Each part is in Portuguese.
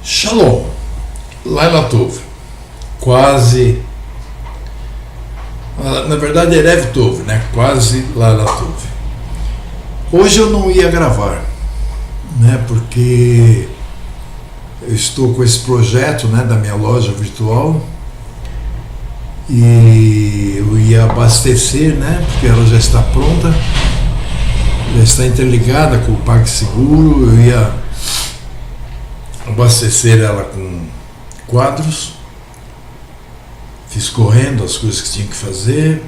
Shalom, Laila Tov, quase, na verdade Erev Tov, né? Quase Laila Tov. Hoje eu não ia gravar, né? Porque eu estou com esse projeto, né, da minha loja virtual e eu ia abastecer, né? Porque ela já está pronta, já está interligada com o PagSeguro, eu ia abastecer ela com quadros, fiz correndo as coisas que tinha que fazer,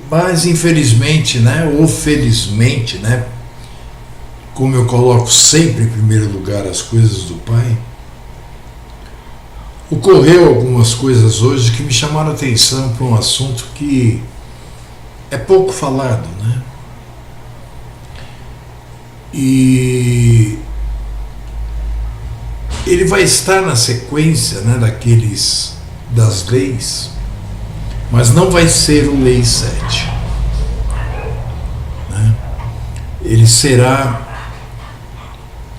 mas infelizmente, né, ou felizmente, né, como eu coloco sempre em primeiro lugar as coisas do Pai, ocorreu algumas coisas hoje que me chamaram a atenção para um assunto que é pouco falado, né? E ele vai estar na sequência, né, das leis, mas não vai ser o Lei 7. Né? Ele será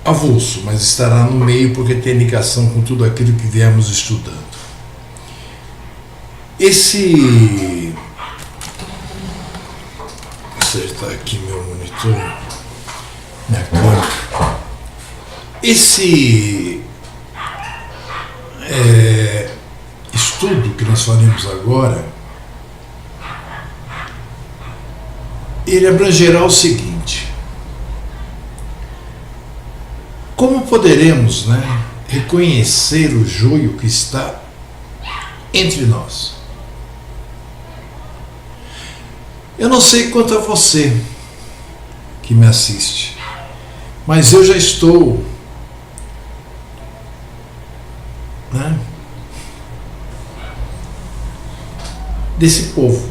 avulso, mas estará no meio porque tem ligação com tudo aquilo que viemos estudando. Vou acertar aqui meu monitor, minha câmera. Esse estudo que nós faremos agora, ele abrangerá o seguinte: como poderemos, né, reconhecer o joio que está entre nós? Eu não sei quanto a você que me assiste, mas eu já estou, né, desse povo.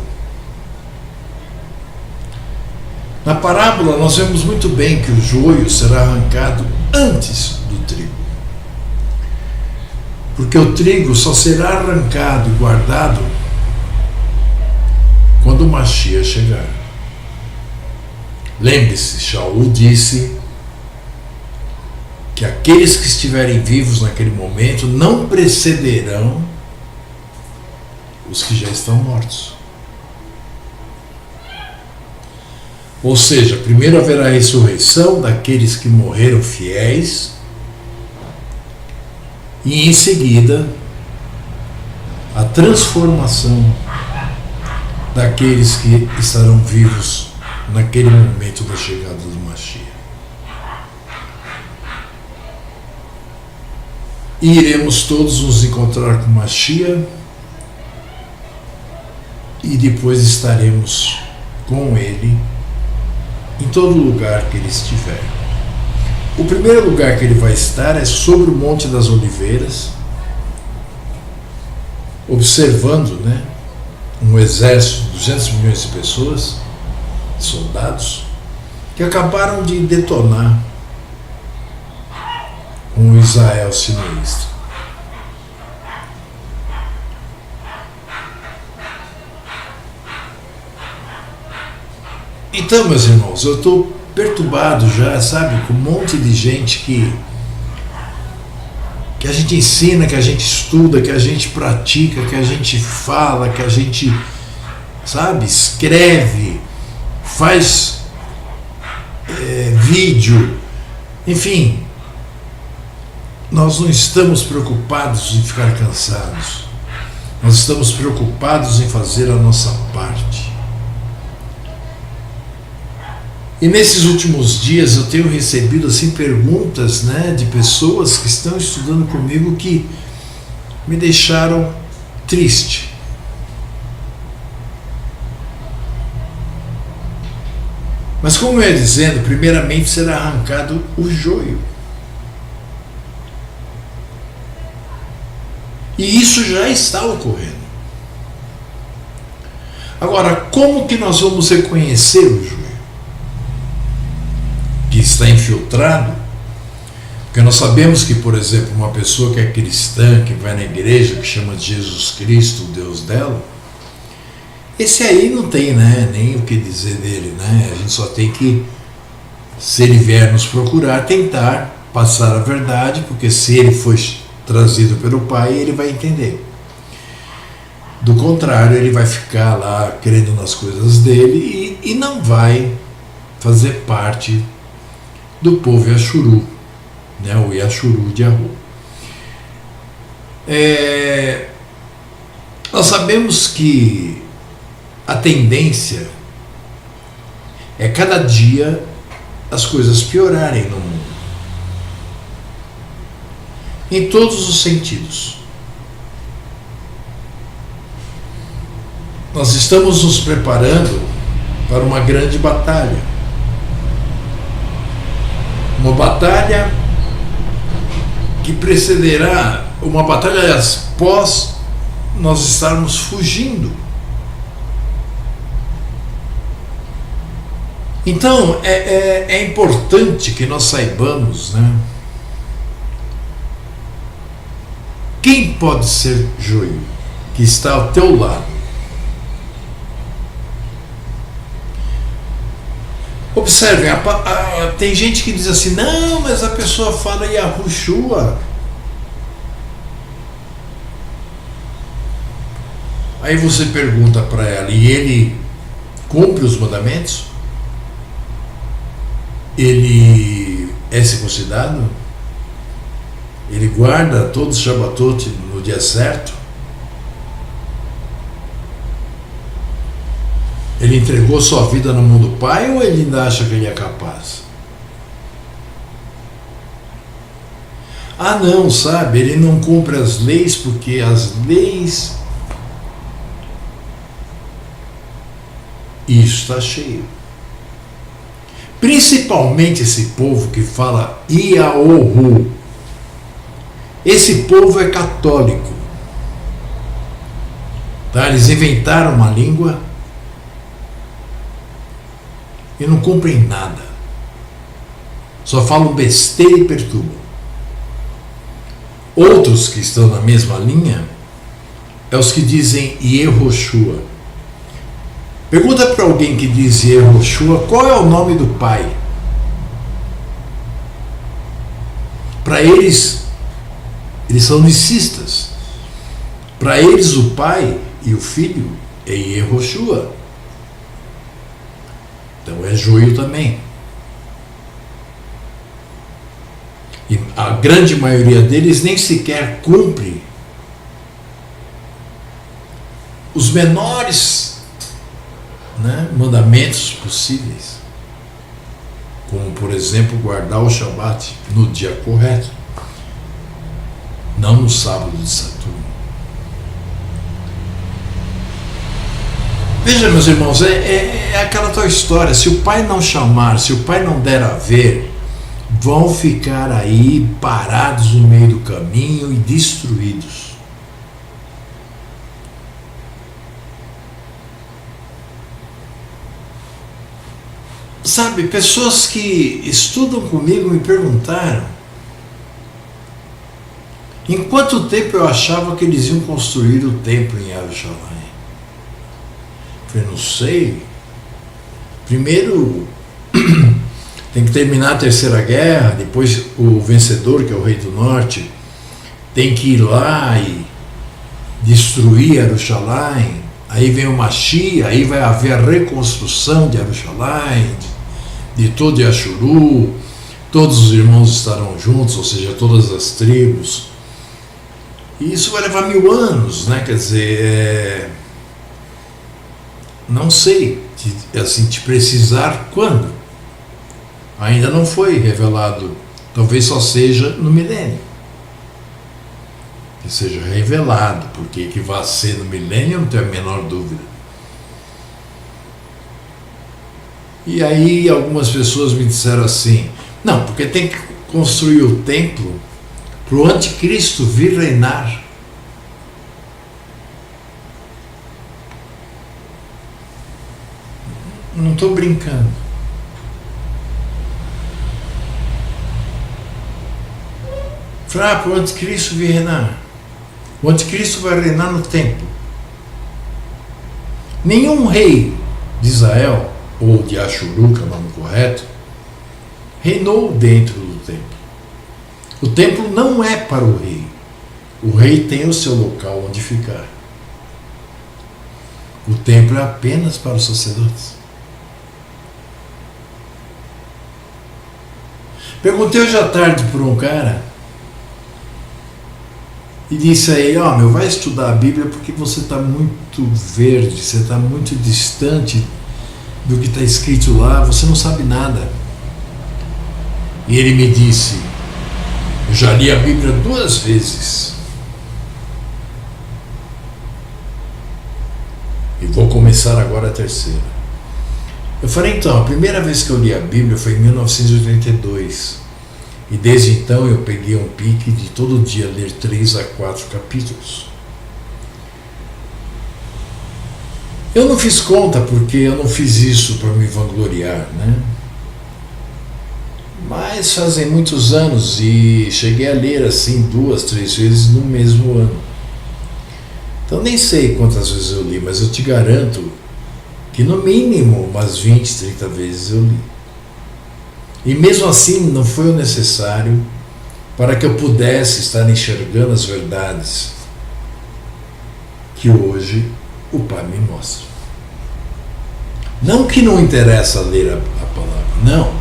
Na parábola nós vemos muito bem que o joio será arrancado antes do trigo, porque o trigo só será arrancado e guardado quando o Mashiach chegar. Lembre-se, Shaul disse que aqueles que estiverem vivos naquele momento não precederão os que já estão mortos. Ou seja, primeiro haverá a ressurreição daqueles que morreram fiéis e em seguida a transformação daqueles que estarão vivos naquele momento da chegada do Mashiach. E iremos todos nos encontrar com Mashiach e depois estaremos com ele em todo lugar que ele estiver. O primeiro lugar que ele vai estar é sobre o Monte das Oliveiras, observando, né, um exército de 200 milhões de pessoas, soldados, que acabaram de detonar com o Israel sinistro. Então, meus irmãos, eu estou perturbado já, sabe, com um monte de gente que a gente ensina, que a gente estuda, que a gente pratica, que a gente fala, que a gente, sabe, escreve, faz vídeo, enfim. Nós não estamos preocupados em ficar cansados, nós estamos preocupados em fazer a nossa parte. E nesses últimos dias eu tenho recebido assim perguntas, né, de pessoas que estão estudando comigo que me deixaram triste. Mas como eu ia dizendo, primeiramente será arrancado o joio. E isso já está ocorrendo. Agora, como que nós vamos reconhecer o joio que está infiltrado? Porque nós sabemos que, por exemplo, uma pessoa que é cristã, que vai na igreja, que chama de Jesus Cristo, o Deus dela, esse aí não tem, né, nem o que dizer dele, né? A gente só tem que, se ele vier nos procurar, tentar passar a verdade, porque se ele foi trazido pelo pai, ele vai entender. Do contrário, ele vai ficar lá crendo nas coisas dele e não vai fazer parte do povo Yashuru, né, o Yashuru de Ahu. Nós sabemos que a tendência é cada dia as coisas piorarem no mundo, em todos os sentidos. Nós estamos nos preparando para uma grande batalha. Uma batalha que precederá, uma batalha após nós estarmos fugindo. Então, é importante que nós saibamos, né, quem pode ser joio, que está ao teu lado. Observem, tem gente que diz assim, não, mas a pessoa fala Yahushua. Aí você pergunta para ela, e ele cumpre os mandamentos? Ele é circuncidado? Ele guarda todos os Shabbatot no dia certo? Ele entregou sua vida na mão do Pai ou ele ainda acha que ele é capaz? Ah, não, sabe, ele não cumpre as leis porque as leis... Isso está cheio. Principalmente esse povo que fala Iaohu. Esse povo é católico. Tá? Eles inventaram uma língua e não cumprem nada. Só falam besteira e perturbam. Outros que estão na mesma linha é os que dizem Yehoshua. Pergunta para alguém que diz Yehoshua qual é o nome do pai. Para eles são unicistas. Para eles o pai e o filho é Yehoshua. Então é joio também. E a grande maioria deles nem sequer cumpre os menores, né, mandamentos possíveis. Como, por exemplo, guardar o Shabat no dia correto, não no sábado de Saturno. Veja, meus irmãos, é aquela tal história, se o pai não chamar, se o pai não der a ver, vão ficar aí parados no meio do caminho e destruídos. Sabe, pessoas que estudam comigo me perguntaram em quanto tempo eu achava que eles iam construir o templo em Jerusalém. Eu falei, não sei. Primeiro tem que terminar a Terceira Guerra, depois o vencedor, que é o Rei do Norte, tem que ir lá e destruir Jerusalém. Aí vem o Mashiach, aí vai haver a reconstrução de Jerusalém, de todo Yashuru, todos os irmãos estarão juntos, ou seja, todas as tribos. E isso vai levar 1000 anos, né? Quer dizer, não sei, assim, te precisar quando. Ainda não foi revelado, talvez só seja no milênio. Que seja revelado, porque que vai ser no milênio, eu não tenho a menor dúvida. E aí algumas pessoas me disseram assim, não, porque tem que construir o templo para o anticristo vir reinar. Não estou brincando. Para o anticristo vir reinar. O anticristo vai reinar no templo. Nenhum rei de Israel, ou de Ashuru, que é o nome correto, reinou dentro do templo. O templo não é para o rei. O rei tem o seu local onde ficar. O templo é apenas para os sacerdotes. Perguntei hoje à tarde por um cara e disse a ele: meu, vai estudar a Bíblia porque você está muito verde, você está muito distante do que está escrito lá, você não sabe nada. E ele me disse: eu já li a Bíblia 2 vezes. E vou começar agora a 3ª. Eu falei: então, a primeira vez que eu li a Bíblia foi em 1982. E desde então eu peguei um pique de todo dia ler 3 a 4 capítulos. Eu não fiz conta porque eu não fiz isso para me vangloriar, né? Mas fazem muitos anos e cheguei a ler assim 2, 3 vezes no mesmo ano. Então nem sei quantas vezes eu li, mas eu te garanto que no mínimo umas 20, 30 vezes eu li. E mesmo assim não foi o necessário para que eu pudesse estar enxergando as verdades que hoje o Pai me mostra. Não que não interessa ler a palavra, não.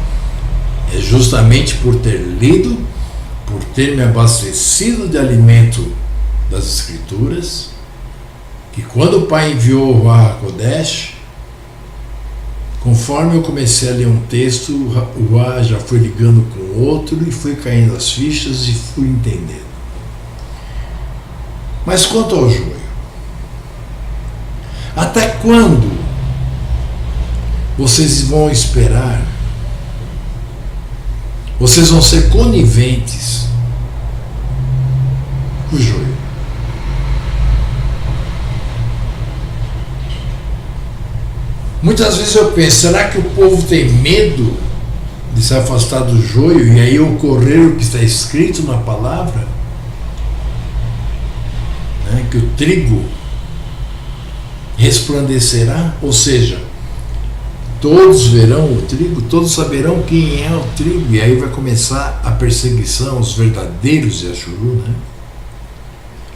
É justamente por ter lido, por ter me abastecido de alimento das Escrituras, que quando o Pai enviou o Ruach HaKodesh, conforme eu comecei a ler um texto, o Ruach já foi ligando com o outro e foi caindo as fichas e fui entendendo. Mas quanto ao joio, até quando vocês vão esperar? Vocês vão ser coniventes com o joio. Muitas vezes eu penso, será que o povo tem medo de se afastar do joio e aí ocorrer o que está escrito na palavra? Que o trigo resplandecerá, ou seja, todos verão o trigo, todos saberão quem é o trigo, e aí vai começar a perseguição aos verdadeiros Yashuru, né?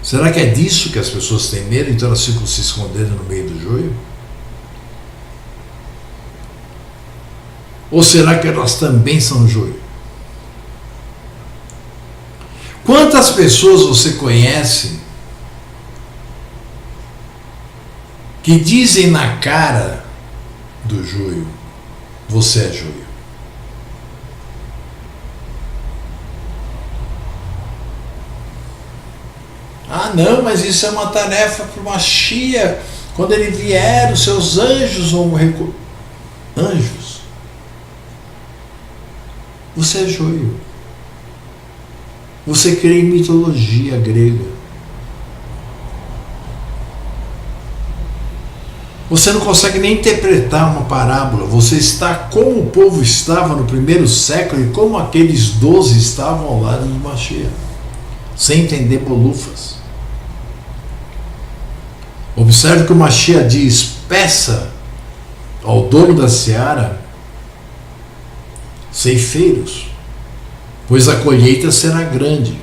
Será que é disso que as pessoas têm medo, então elas ficam se escondendo no meio do joio? Ou será que elas também são joio? Quantas pessoas você conhece que dizem na cara do joio: você é joio? Não, mas isso é uma tarefa para o Mashiach. Quando ele vier, os seus anjos vão anjos. Você é joio. Você crê em mitologia grega. Você não consegue nem interpretar uma parábola. Você está como o povo estava no 1º século e como aqueles 12 estavam ao lado de Mashiach, sem entender bolufas. Observe que o Mashiach diz: peça ao dono da seara ceifeiros, pois a colheita será grande.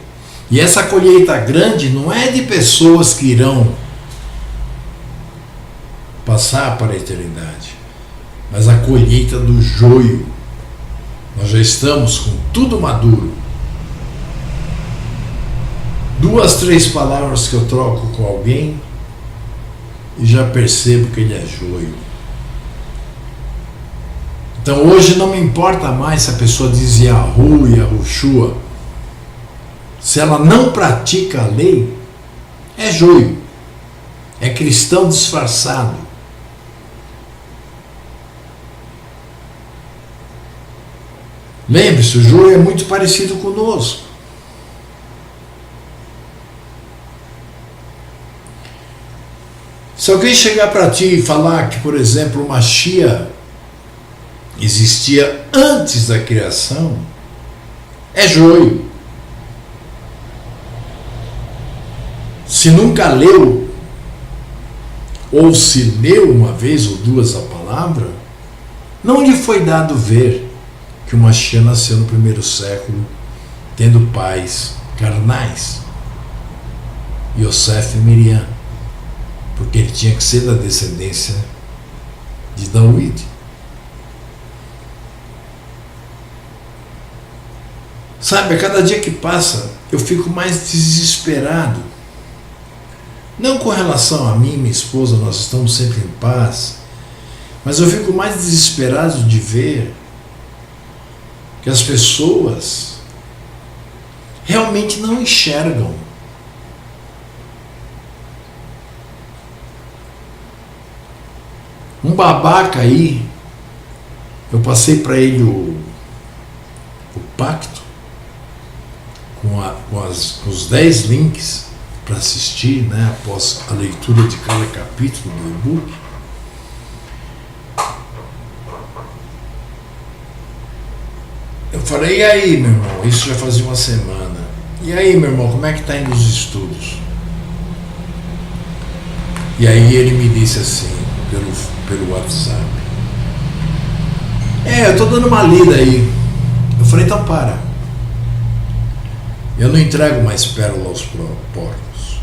E essa colheita grande não é de pessoas que irão passar para a eternidade, mas a colheita do joio. Nós já estamos com tudo maduro. 2, 3 palavras que eu troco com alguém e já percebo que ele é joio. Então hoje não me importa mais se a pessoa diz Yahu e Yahushua. Se ela não pratica a lei, é joio. É cristão disfarçado. Lembre-se, o joio é muito parecido conosco. Se alguém chegar para ti e falar que, por exemplo, o Mashiach existia antes da criação, é joio. Se nunca leu, ou se leu uma vez ou duas a palavra, não lhe foi dado ver que o Mashiach nasceu no 1º século tendo pais carnais, Yosef e Miriam, porque ele tinha que ser da descendência de David. Sabe, a cada dia que passa, eu fico mais desesperado. Não com relação a mim e minha esposa, nós estamos sempre em paz, mas eu fico mais desesperado de ver que as pessoas realmente não enxergam. Um babaca aí, eu passei para ele o pacto com os 10 links para assistir, né, após a leitura de cada capítulo do e-book. Eu falei, e aí, meu irmão? Isso já fazia uma semana. E aí, meu irmão, como é que tá indo os estudos? E aí ele me disse assim, pelo WhatsApp. Eu tô dando uma lida aí. Eu falei, então para. Eu não entrego mais pérola aos porcos.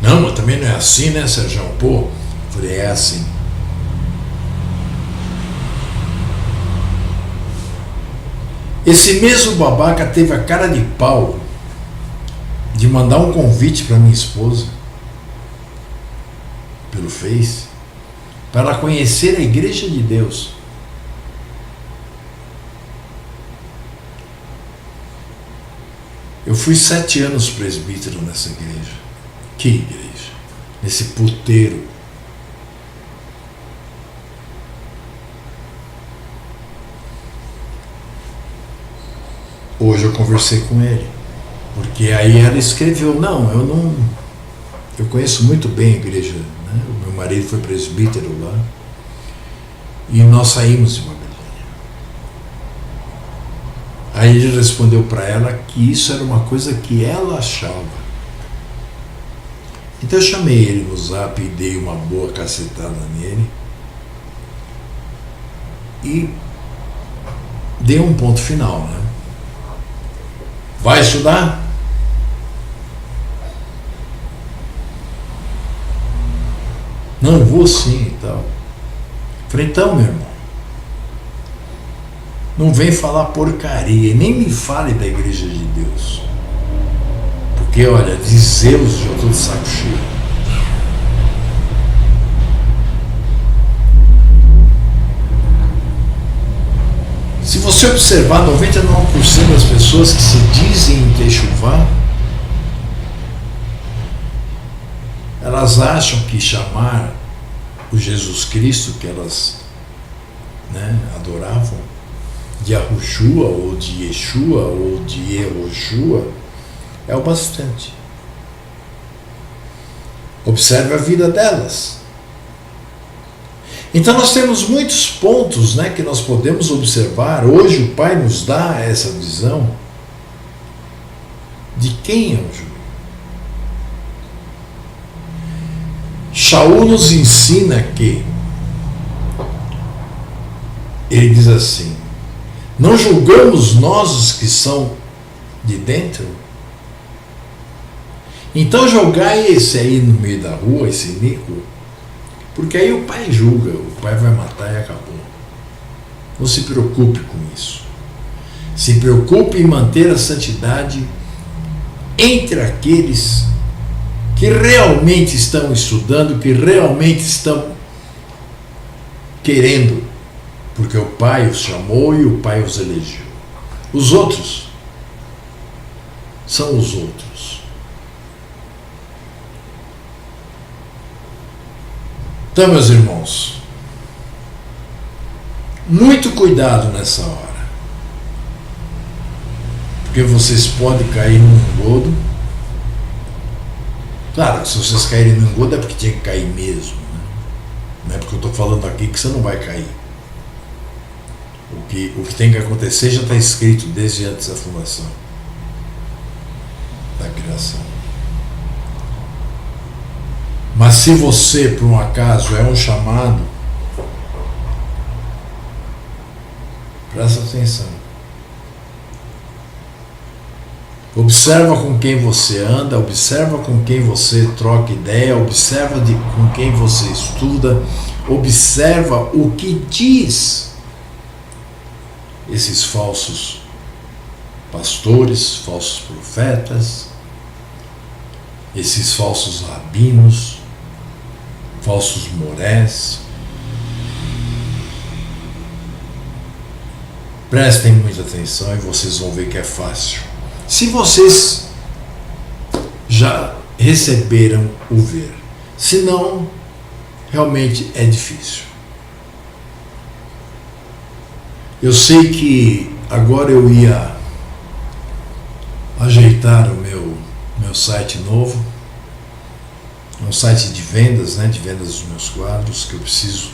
Não, mas também não é assim, né, Sérgio? Pô, eu falei, é assim. Esse mesmo babaca teve a cara de pau de mandar um convite para minha esposa pelo Face para ela conhecer a Igreja de Deus. Eu fui 7 anos presbítero nessa igreja. Que igreja? Nesse puteiro. Hoje eu conversei com ele, porque aí ela escreveu, eu conheço muito bem a igreja, né? O meu marido foi presbítero lá, e nós saímos de Babilônia. Aí ele respondeu para ela que isso era uma coisa que ela achava. Então eu chamei ele no zap e dei uma boa cacetada nele, e dei um ponto final, né? Vai estudar? Não, vou sim e tal. Falei, então, meu irmão, não vem falar porcaria e nem me fale da Igreja de Deus. Porque, olha, de Zeus já estou de saco cheio. Se você observar, 99% das pessoas que se dizem em Techuvá, elas acham que chamar o Jesus Cristo que elas, né, adoravam, de Yahushua ou de Yeshua ou de Yehoshua, é o bastante. Observe a vida delas. Então nós temos muitos pontos, né, que nós podemos observar. Hoje o Pai nos dá essa visão de quem é o judeu. Shaul nos ensina que ele diz assim: não julgamos nós os que são de dentro? Então jogai esse aí no meio da rua, esse iníquo, porque aí o pai julga, o pai vai matar e acabou. Não se preocupe com isso. Se preocupe em manter a santidade entre aqueles que realmente estão estudando, que realmente estão querendo, porque o pai os chamou e o pai os elegeu. Os outros são os outros. Então, meus irmãos, muito cuidado nessa hora, porque vocês podem cair num engodo. Claro, se vocês caírem num engodo é porque tinha que cair mesmo, né? Não é porque eu estou falando aqui que você não vai cair. O que tem que acontecer já está escrito desde antes da fundação da criação. Mas se você, por um acaso, é um chamado Presta atenção. Observa com quem você anda, observa com quem você troca ideia, observa com quem você estuda, observa o que diz esses falsos pastores, falsos profetas, esses falsos rabinos, falsos morés. Prestem muita atenção e vocês vão ver que é fácil. Se vocês já receberam o ver, se não, realmente é difícil. Eu sei que agora eu ia ajeitar o meu site novo, um site de vendas, de vendas dos meus quadros, que eu preciso,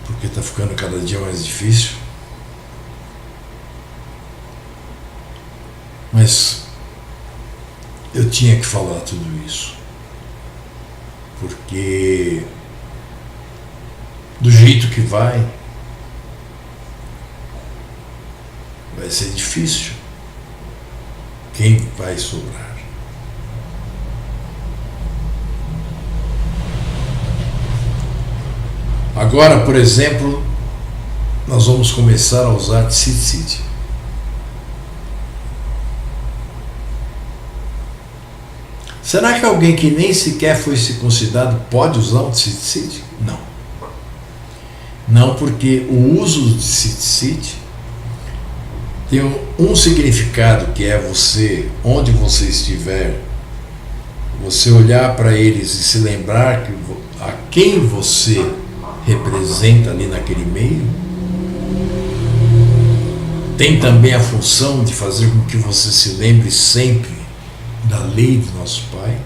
porque está ficando cada dia mais difícil. Mas eu tinha que falar tudo isso, porque do jeito que vai ser difícil. Quem vai sobrar? Agora, por exemplo, nós vamos começar a usar tzitzit. Será que alguém que nem sequer foi circuncidado pode usar um tzitzit? Não. Não, porque o uso do tzitzit tem um significado, que é você, onde você estiver, você olhar para eles e se lembrar a quem você representa ali naquele meio. Tem também a função de fazer com que você se lembre sempre da lei do nosso Pai.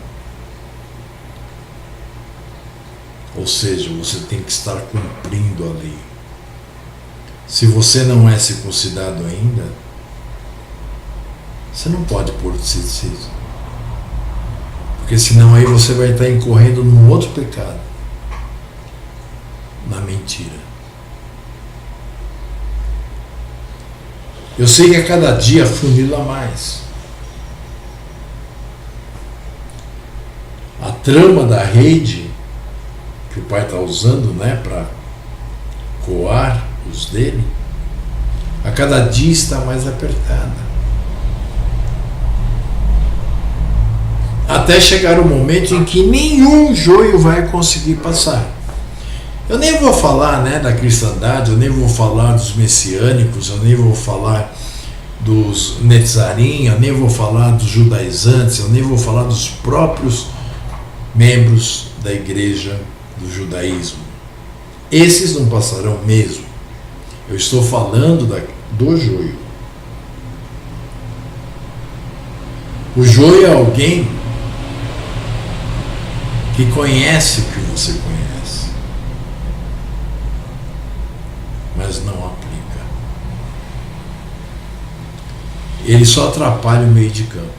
Ou seja, você tem que estar cumprindo a lei. Se você não é circuncidado ainda, você não pode pôr o tzitzit, porque senão aí você vai estar incorrendo num outro pecado, na mentira. Eu sei que a cada dia funila mais. A trama da rede que o pai está usando, para coar os dele, a cada dia está mais apertada. Até chegar o momento em que nenhum joio vai conseguir passar. Eu nem vou falar da cristandade, eu nem vou falar dos messiânicos, eu nem vou falar dos netzarim, eu nem vou falar dos judaizantes, eu nem vou falar dos próprios membros da igreja do judaísmo. Esses não passarão mesmo. Eu estou falando do joio. O joio é alguém que conhece o que você conhece, mas não aplica. Ele só atrapalha o meio de campo.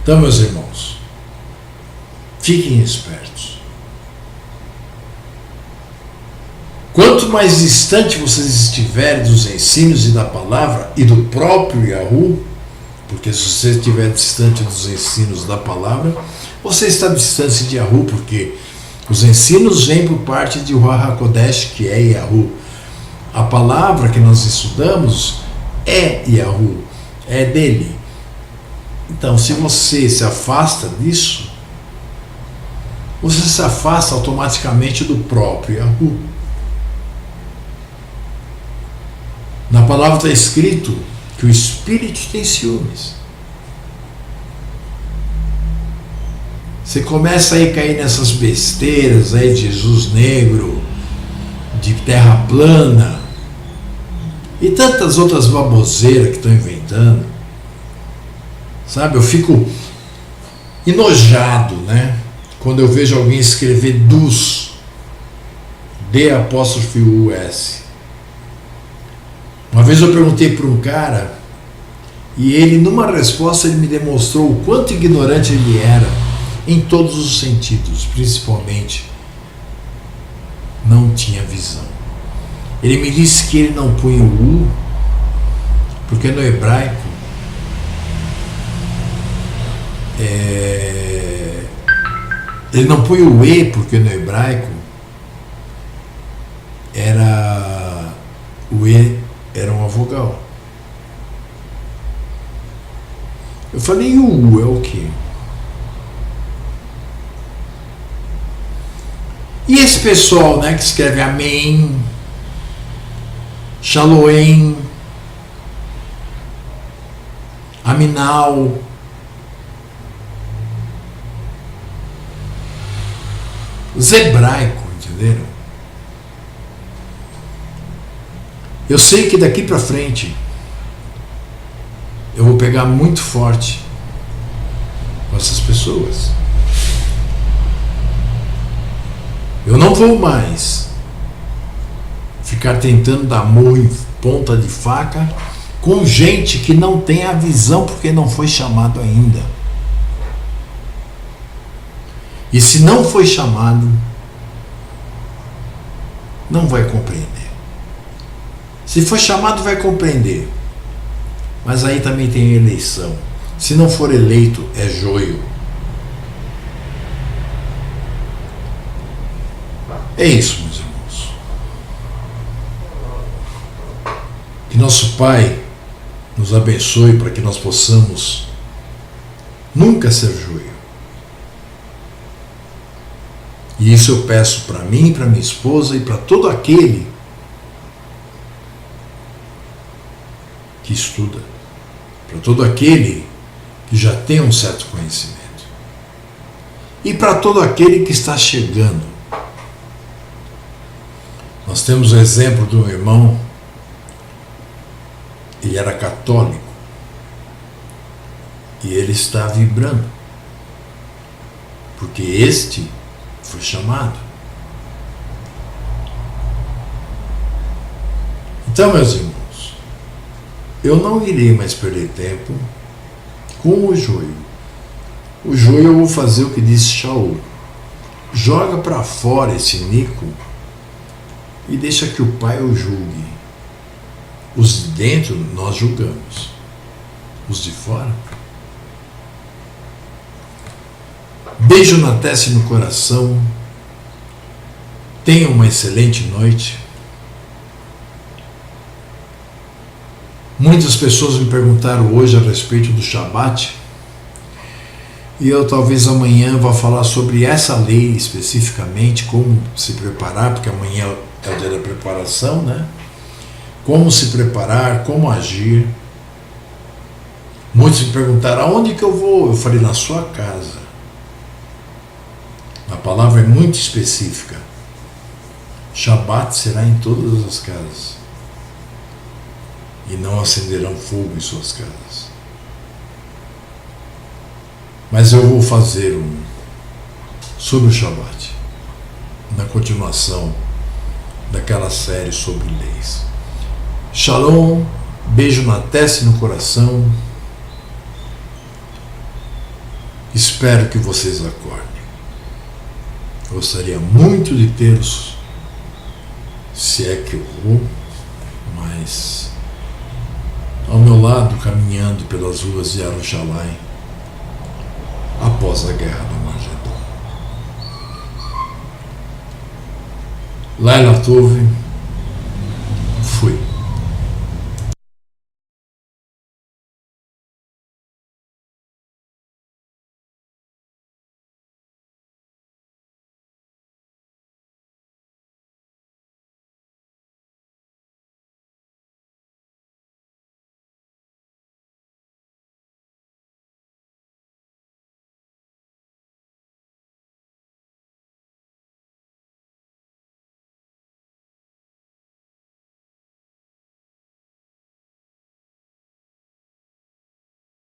Então, meus irmãos, fiquem espertos. Quanto mais distante vocês estiverem dos ensinos e da palavra e do próprio Yahu, porque se você estiver distante dos ensinos da palavra, você está distante de Yahu, porque os ensinos vêm por parte de Ruach HaKodesh, que é Yahu. A palavra que nós estudamos é Yahu, é dele. Então, se você se afasta disso, você se afasta automaticamente do próprio Yahu. Na palavra está escrito que o Espírito tem ciúmes. Você começa a cair nessas besteiras aí de Jesus negro, de terra plana e tantas outras baboseiras que estão inventando. Sabe, eu fico enojado, quando eu vejo alguém escrever dus, D'-U-S. Uma vez eu perguntei para um cara, e ele, numa resposta, ele me demonstrou o quanto ignorante ele era em todos os sentidos, principalmente não tinha visão. Ele me disse que ele não punha o U, porque no hebraico ele não punha o E, porque no hebraico o E era uma vogal. Eu falei, e o U é o quê? E esse pessoal, né, que escreve amém, Shaloem, Aminal, os hebraicos, entenderam? Eu sei que daqui para frente eu vou pegar muito forte com essas pessoas. Eu não vou mais ficar tentando dar murro em ponta de faca com gente que não tem a visão porque não foi chamado ainda. E se não foi chamado, não vai compreender. Se for chamado, vai compreender. Mas aí também tem eleição. Se não for eleito, é joio. É isso, meus irmãos. Que nosso Pai nos abençoe para que nós possamos nunca ser joio. E isso eu peço para mim, para minha esposa e para todo aquele que estuda, para todo aquele que já tem um certo conhecimento e para todo aquele que está chegando. Nós temos o exemplo de um irmão, ele era católico e ele está vibrando, porque este foi chamado. Então, meus irmãos, eu não irei mais perder tempo com o joio. O joio eu vou fazer o que disse Shaul. Joga para fora esse Nico e deixa que o Pai o julgue. Os de dentro nós julgamos. Os de fora. Beijo na testa e no coração. Tenha uma excelente noite. Muitas pessoas me perguntaram hoje a respeito do Shabat. E eu talvez amanhã vá falar sobre essa lei especificamente, como se preparar, porque amanhã é o dia da preparação, né? Como se preparar, como agir. Muitos me perguntaram, aonde que eu vou? Eu falei, na sua casa. A palavra é muito específica. Shabat será em todas as casas. E não acenderão fogo em suas casas. Mas eu vou fazer sobre o Shabat, na continuação daquela série sobre leis. Shalom, beijo na testa e no coração. Espero que vocês acordem. Gostaria muito de tê-los, se é que eu vou, mas ao meu lado, caminhando pelas ruas de Jerusalém, após a guerra do Armagedon. Laila Tove,